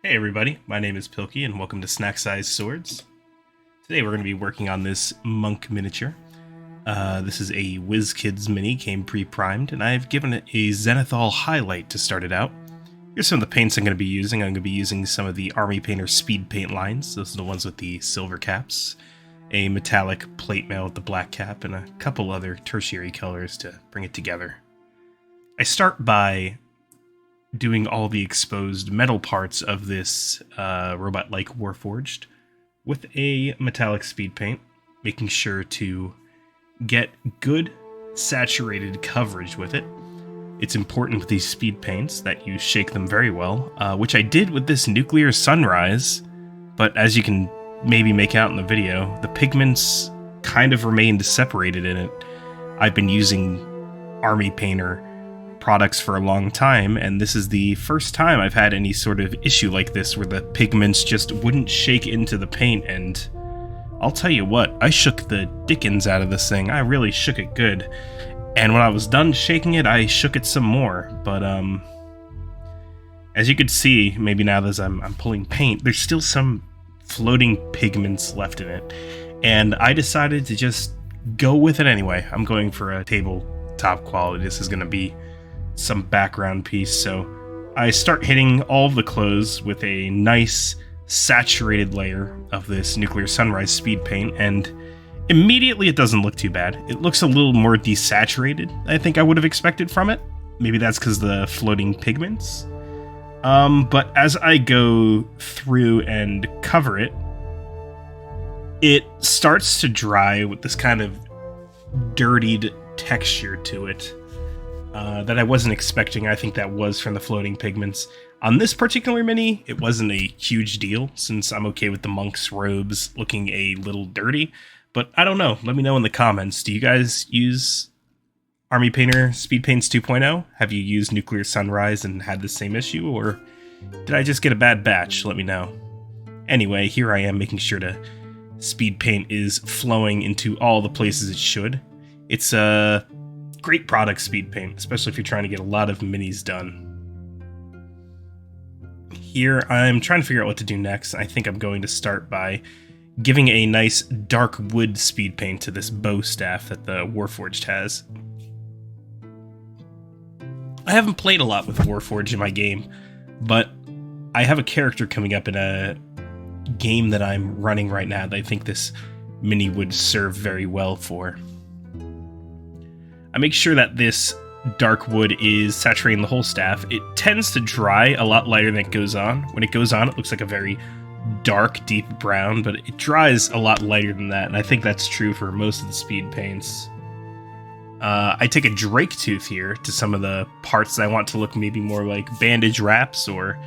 Hey everybody, my name is Pilkey and welcome to Snacksizedswords. Today we're going to be working on this monk miniature. This is a WizKids mini, came pre-primed, and I've given it a zenithal highlight to start it out. Here's some of the paints I'm going to be using. I'm going to be using some of the Army Painter speed paint lines. Those are the ones with the silver caps. A metallic plate mail with the black cap, and a couple other tertiary colors to bring it together. I start by doing all the exposed metal parts of this robot-like Warforged with a metallic speed paint, making sure to get good saturated coverage with it. It's important with these speed paints that you shake them very well, which I did with this Nuclear Sunrise, but as you can maybe make out in the video, the pigments kind of remained separated in it. I've been using Army Painter products for a long time, and this is the first time I've had any sort of issue like this where the pigments just wouldn't shake into the paint, and I'll tell you what, I shook the dickens out of this thing. I really shook it good, and when I was done shaking it, I shook it some more, but as you could see, maybe now as I'm pulling paint, there's still some floating pigments left in it, and I decided to just go with it anyway. I'm going for a tabletop quality. This is going to be some background piece, so I start hitting all of the clothes with a nice saturated layer of this Nuclear Sunrise speed paint, and immediately it doesn't look too bad. It looks a little more desaturated than I think I would have expected from it. Maybe that's because the floating pigments. But as I go through and cover it, it starts to dry with this kind of dirtied texture to it. That I wasn't expecting. I think that was from the floating pigments. On this particular mini, it wasn't a huge deal, since I'm okay with the monk's robes looking a little dirty, but I don't know. Let me know in the comments. Do you guys use Army Painter Speed Paints 2.0? Have you used Nuclear Sunrise and had the same issue, or did I just get a bad batch? Let me know. Anyway, here I am making sure to speed paint is flowing into all the places it should. It's a great product, speed paint, especially if you're trying to get a lot of minis done. Here, I'm trying to figure out what to do next. I think I'm going to start by giving a nice dark wood speed paint to this bow staff that the Warforged has. I haven't played a lot with Warforged in my game, but I have a character coming up in a game that I'm running right now that I think this mini would serve very well for. I make sure that this dark wood is saturating the whole staff. It tends to dry a lot lighter than it goes on. When it goes on, it looks like a very dark, deep brown, but it dries a lot lighter than that, and I think that's true for most of the speed paints. I take a drake tooth here to some of the parts that I want to look maybe more like bandage wraps, or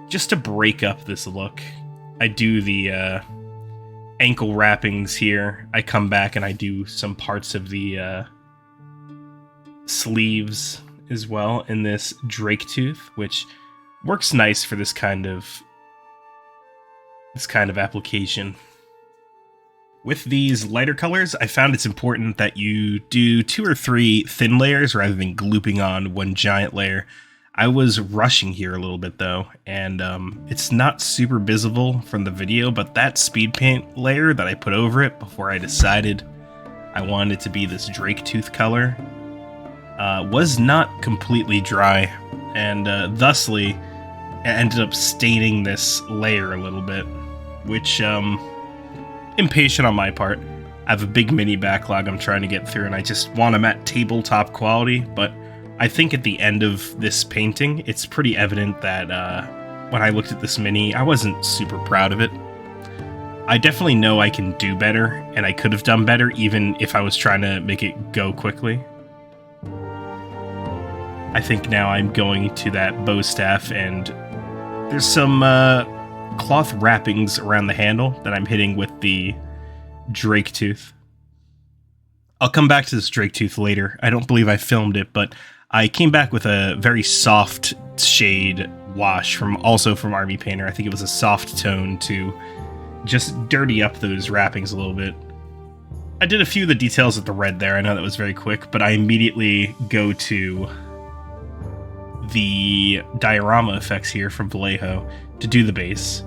just to break up this look. I do the ankle wrappings here. I come back and I do some parts of the sleeves as well in this drake tooth, which works nice for this kind of application. With these lighter colors, I found it's important that you do 2 or 3 thin layers rather than glooping on one giant layer. I was rushing here a little bit though, and it's not super visible from the video, but that speed paint layer that I put over it before I decided I wanted it to be this drake tooth color was not completely dry, and thusly ended up staining this layer a little bit, which, impatient on my part. I have a big mini backlog I'm trying to get through, and I just want them at tabletop quality, but I think at the end of this painting, it's pretty evident that when I looked at this mini, I wasn't super proud of it. I definitely know I can do better, and I could have done better even if I was trying to make it go quickly. I think now I'm going to that bow staff, and there's some cloth wrappings around the handle that I'm hitting with the drake tooth. I'll come back to this drake tooth later. I don't believe I filmed it, but I came back with a very soft shade wash also from Army Painter. I think it was a soft tone to just dirty up those wrappings a little bit. I did a few of the details with the red there. I know that was very quick, but I immediately go to the diorama effects here from Vallejo to do the base.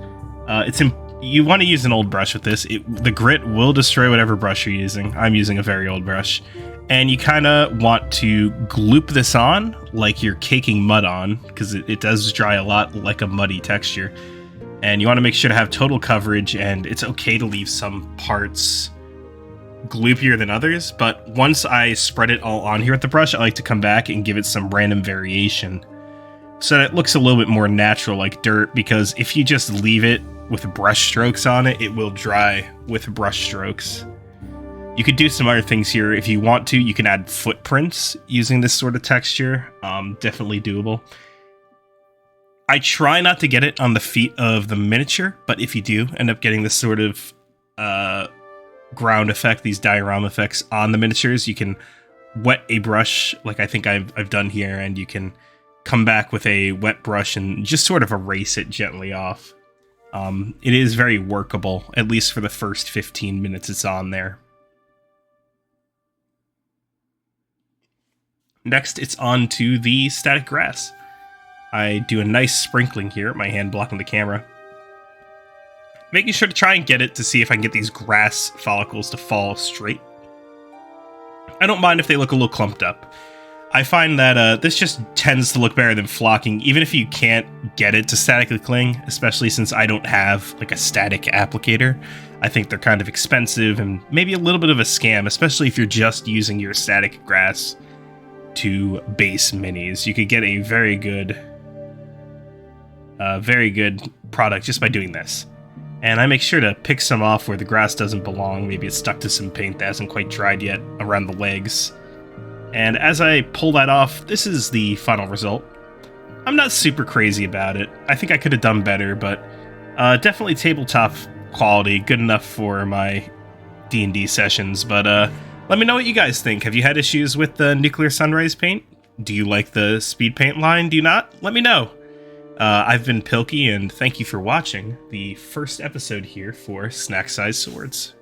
You want to use an old brush with this. The grit will destroy whatever brush you're using. I'm using a very old brush. And you kind of want to gloop this on like you're caking mud on, because it does dry a lot like a muddy texture. And you want to make sure to have total coverage, and it's okay to leave some parts gloopier than others. But once I spread it all on here with the brush, I like to come back and give it some random variation so that it looks a little bit more natural, like dirt, because if you just leave it with brush strokes on it, it will dry with brush strokes. You could do some other things here if you want to. You can add footprints using this sort of texture. Definitely doable. I try not to get it on the feet of the miniature, but if you do end up getting this sort of ground effect, these diorama effects on the miniatures, you can wet a brush like I think I've done here, and you can come back with a wet brush and just sort of erase it gently off. It is very workable, at least for the first 15 minutes it's on there. Next, it's on to the static grass. I do a nice sprinkling here, my hand blocking the camera. Making sure to try and get it to see if I can get these grass follicles to fall straight. I don't mind if they look a little clumped up. I find that this just tends to look better than flocking, even if you can't get it to statically cling, especially since I don't have like a static applicator. I think they're kind of expensive and maybe a little bit of a scam, especially if you're just using your static grass to base minis. You could get a very good product just by doing this. And I make sure to pick some off where the grass doesn't belong. Maybe it's stuck to some paint that hasn't quite dried yet around the legs. And as I pull that off, this is the final result. I'm not super crazy about it. I think I could have done better, but definitely tabletop quality, good enough for my D&D sessions. But let me know what you guys think. Have you had issues with the Nuclear Sunrise paint? Do you like the speed paint line? Do you not? Let me know. I've been Pilkey, and thank you for watching the first episode here for Snack Size Swords.